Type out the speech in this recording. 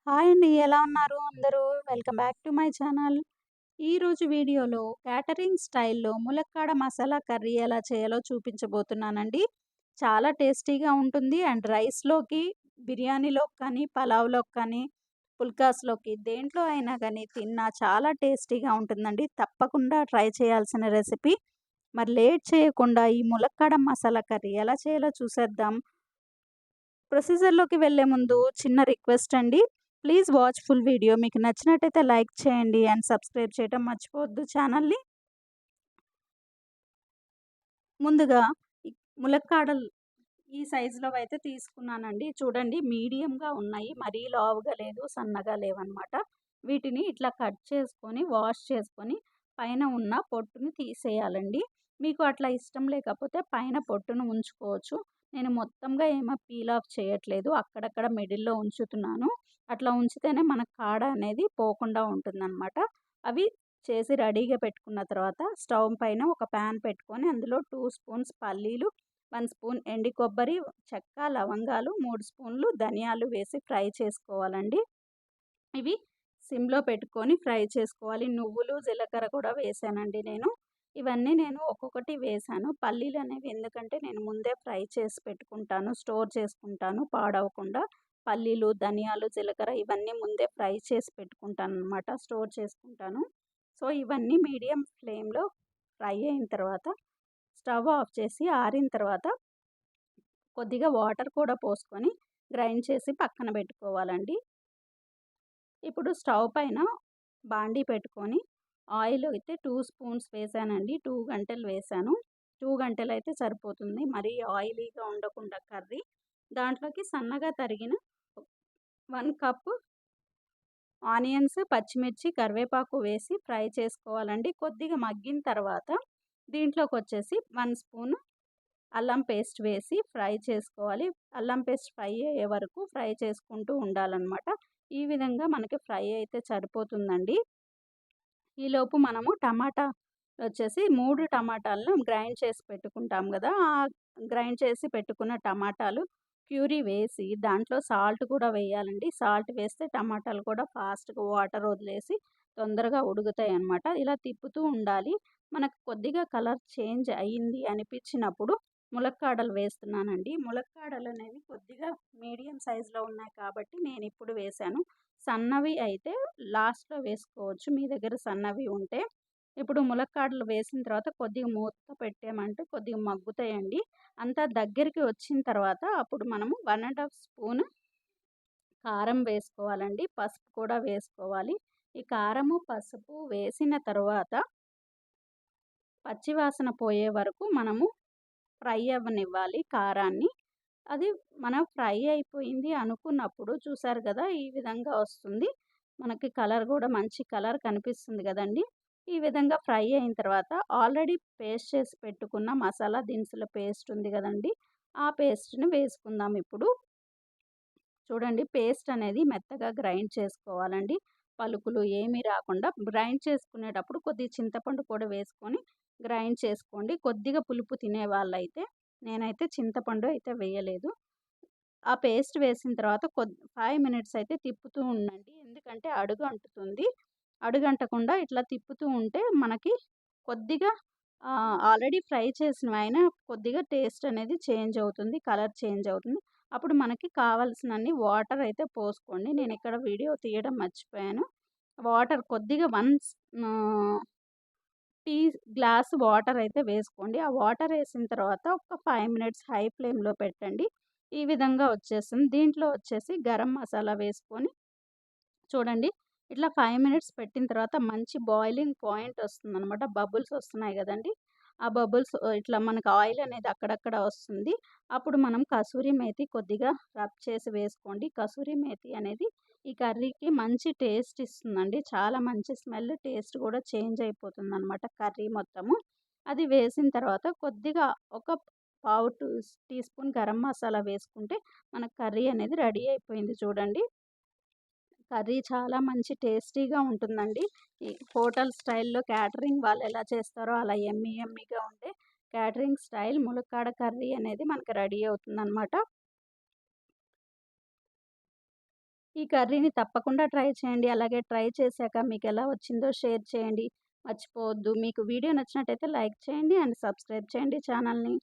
Hi అండి. ఎలా ఉన్నారు అందరూ? Welcome back to my channel. ఈరోజు వీడియోలో క్యాటరింగ్ స్టైల్‌లో ములక్కాడ మసాలా కర్రీ ఎలా చేయాలో చూపించబోతున్నానండి. చాలా టేస్టీగా ఉంటుంది. అండ్ రైస్‌లోకి, బిర్యానీలోకి కానీ, పలావ్‌లోకి కానీ, పుల్కాస్‌లోకి దేంట్లో అయినా గానీ తిన్నా చాలా టేస్టీగా ఉంటుందండి. తప్పకుండా ట్రై చేయాల్సిన రెసిపీ. మరి లేట్ చేయకుండా ఈ ములక్కాడ మసాలా కర్రీ ఎలా చేయాలో చూసేద్దాం. ప్రొసీజర్‌లోకి వెళ్ళే ముందు చిన్న రిక్వెస్ట్ అండి. Please watch full video. మీకు నచ్చినట్టయితే లైక్ చేయండి అండ్ సబ్స్క్రైబ్ చేయటం మర్చిపోవద్దు ఛానల్‌ని. ముందుగా ఈ ములక్కాడలు ఈ సైజులోవైతే తీసుకున్నానండి. చూడండి మీడియంగా ఉన్నాయి. మరీ లావుగా లేదు, సన్నగా లేవన్నమాట. వీటిని ఇట్లా కట్ చేసుకొని, వాష్ చేసుకొని, పైన ఉన్న పొట్టుని తీసేయాలండి. మీకు అట్లా ఇష్టం లేకపోతే పైన పొట్టును ఉంచుకోవచ్చు. నేను మొత్తంగా ఏమో పీల్ ఆఫ్ చేయట్లేదు. అక్కడక్కడ మిడిల్‌లో ఉంచుతున్నాను. అట్లా ఉంచితేనే మనకు కాడ అనేది పోకుండా ఉంటుందన్నమాట. అవి చేసి రెడీగా పెట్టుకున్న తర్వాత స్టవ్ పైన ఒక పాన్ పెట్టుకొని అందులో 2 స్పూన్స్ పల్లీలు, 1 స్పూన్ ఎండి కొబ్బరి, చెక్క, లవంగాలు, 3 స్పూన్లు ధనియాలు వేసి ఫ్రై చేసుకోవాలండి. ఇవి సిమ్‌లో పెట్టుకొని ఫ్రై చేసుకోవాలి. నువ్వులు, జీలకర్ర కూడా వేశానండి నేను. ఇవన్నీ నేను ఒక్కొక్కటి వేశాను. పల్లీలనేవి ఎందుకంటే నేను ముందే ఫ్రై చేసి పెట్టుకుంటాను. స్టోర్ చేసుకుంటాను పాడవకుండా. పల్లీలు, ధనియాలు, జీలకర్ర ఇవన్నీ ముందే ఫ్రై చేసి పెట్టుకుంటాననమాట. స్టోర్ చేసుకుంటాను. సో, ఇవన్నీ మీడియం ఫ్లేమ్‌లో ఫ్రై అయిన తర్వాత స్టవ్ ఆఫ్ చేసి ఆరిన తర్వాత కొద్దిగా వాటర్ కూడా పోసుకొని గ్రైండ్ చేసి పక్కన పెట్టుకోవాలండి. ఇప్పుడు స్టవ్ పైన బాండీ పెట్టుకొని ఆయిల్ అయితే 2 స్పూన్స్ వేసానండి. 2 గంటెలు వేసాను. 2 గంటెలయితే సరిపోతుంది. మరీ ఆయిలీగా ఉండకుండా కర్రీ. దాంట్లోకి సన్నగా తరిగిన 1 కప్ ఆనియన్స్, పచ్చిమిర్చి, కరివేపాకు వేసి ఫ్రై చేసుకోవాలండి. కొద్దిగా మగ్గిన తర్వాత దీంట్లోకొచ్చేసి 1 స్పూన్ అల్లం పేస్ట్ వేసి ఫ్రై చేసుకోవాలి. అల్లం పేస్ట్ ఫ్రై అయ్యే వరకు ఫ్రై చేసుకుంటూ ఉండాలనమాట. ఈ విధంగా మనకి ఫ్రై అయితే సరిపోతుందండి. ఈలోపు మనము టమాటా వచ్చేసి 3 టమాటాలను గ్రైండ్ చేసి పెట్టుకుంటాం గదా! గ్రైండ్ చేసి పెట్టుకున్న టమాటాలు ప్యూరీ వేసి దాంట్లో సాల్ట్ కూడా వేయాలండి. సాల్ట్ వేస్తే టమాటాలు కూడా ఫాస్ట్‌గా వాటర్ వదిలేసి తొందరగా ఉడుకుతాయన్నమాట. ఇలా తిప్పుతూ ఉండాలి. మనకు కొద్దిగా కలర్ చేంజ్ అయింది అనిపించినప్పుడు ములక్కాడలు వేస్తున్నానండి. ములక్కాడలనేవి కొద్దిగా మీడియం సైజులో ఉన్నాయి కాబట్టి నేనిప్పుడు వేశాను. సన్నవి అయితే లాస్ట్‌లో వేసుకోవచ్చు మీ దగ్గర సన్నవి ఉంటే. ఇప్పుడు ములక్కాడలు వేసిన తర్వాత కొద్దిగా మూత పెట్టామంటే కొద్దిగా మగ్గుతాయండి. అంతా దగ్గరికి వచ్చిన తర్వాత అప్పుడు మనము 1 ½ స్పూన్ కారం వేసుకోవాలండి. పసుపు కూడా వేసుకోవాలి. ఈ కారము, పసుపు వేసిన తరువాత పచ్చివాసన పోయే వరకు మనము ఫ్రై అవ్వనివ్వాలి కారాన్ని. అది మనం ఫ్రై అయిపోయింది అనుకున్నప్పుడు చూసారు గదా! ఈ విధంగా వస్తుంది. మనకి కలర్ గూడా మంచి కలర్ కనిపిస్తుంది గదండీ! ఈ విధంగా ఫ్రై అయిన తర్వాత ఆల్రెడీ పేస్ట్ చేసి పెట్టుకున్న మసాలా దినుసుల పేస్ట్ ఉంది గదండీ! ఆ పేస్ట్‌ని వేసుకుందాం ఇప్పుడు. చూడండి పేస్ట్ అనేది మెత్తగా గ్రైండ్ చేసుకోవాలండి. పలుకులు ఏమీ రాకుండా గ్రైండ్ చేసుకునేటప్పుడు కొద్దిగా చింతపండు కూడా వేసుకొని గ్రైండ్ చేసుకోండి. కొద్దిగా పులుపు తినేవాళ్ళైతే నేనైతే చింతపండు అయితే వేయలేదు. ఆ పేస్ట్ వేసిన తర్వాత 5 మినిట్స్ అయితే తిప్పుతూ ఉండండి. ఎందుకంటే అడుగు అంటుతుంది. అడుగంటకుండా ఇట్లా తిప్పుతూ ఉంటే మనకి కొద్దిగా ఆల్రెడీ ఫ్రై చేసినవైనా కొద్దిగా టేస్ట్ అనేది చేంజ్ అవుతుంది. కలర్ చేంజ్ అవుతుంది. అప్పుడు మనకి కావాల్సినన్ని వాటర్ అయితే పోసుకోండి. నేనిక్కడ వీడియో తీయడం మర్చిపోయాను. వాటర్ కొద్దిగా ఆహ్, టీ గ్లాస్ వాటర్ అయితే వేసుకోండి. ఆ వాటర్ ఏసిన తర్వాత ఒక 5 మినిట్స్ హై ఫ్లేమ్‌లో పెట్టండి. ఈ విధంగా వచ్చేస్తుంది. దీంట్లో వచ్చేసి గరం మసాలా వేసుకొని చూడండి. ఇట్లా 5 మినిట్స్ పెట్టిన తర్వాత మంచి బాయిలింగ్ పాయింట్ వస్తుందనమాట. బబుల్స్ వస్తున్నాయి గదండీ! ఆ బబుల్స్ ఇట్లా మనకు ఆయిల్ అనేది అక్కడక్కడ వస్తుంది. అప్పుడు మనం కసూరి మేతి కొద్దిగా రబ్ చేసి వేసుకోండి. కసూరి మేతి అనేది ఈ కర్రీకి మంచి టేస్ట్ ఇస్తుందండి. చాలా మంచి స్మెల్, టేస్ట్ గూడా చేంజ్ అయిపోతుందనమాట కర్రీ మొత్తము. అది వేసిన తర్వాత కొద్దిగా ఒక పావు టీ స్పూన్ గరం మసాలా వేసుకుంటే మన కర్రీ అనేది రెడీ అయిపోయింది చూడండి. కర్రీ చాలా మంచి టేస్టీగా ఉంటుందండి. ఈ హోటల్ స్టైల్‌లో క్యాటరింగ్ వాళ్ళు ఎలా చేస్తారో అలా యమ్మీ యమ్మీగా ఉండే క్యాటరింగ్ స్టైల్ ములక్కాడ కర్రీ అనేది మనకు రెడీ అవుతుందనమాట. ఈ కర్రీని తప్పకుండా ట్రై చేయండి. అలాగే ట్రై చేశాక మీకెలా వచ్చిందో షేర్ చేయండి. మర్చిపోవద్దు. మీకు వీడియో నచ్చినట్టయితే లైక్ చేయండి అండ్ సబ్స్క్రైబ్ చేయండి ఛానల్‌ని.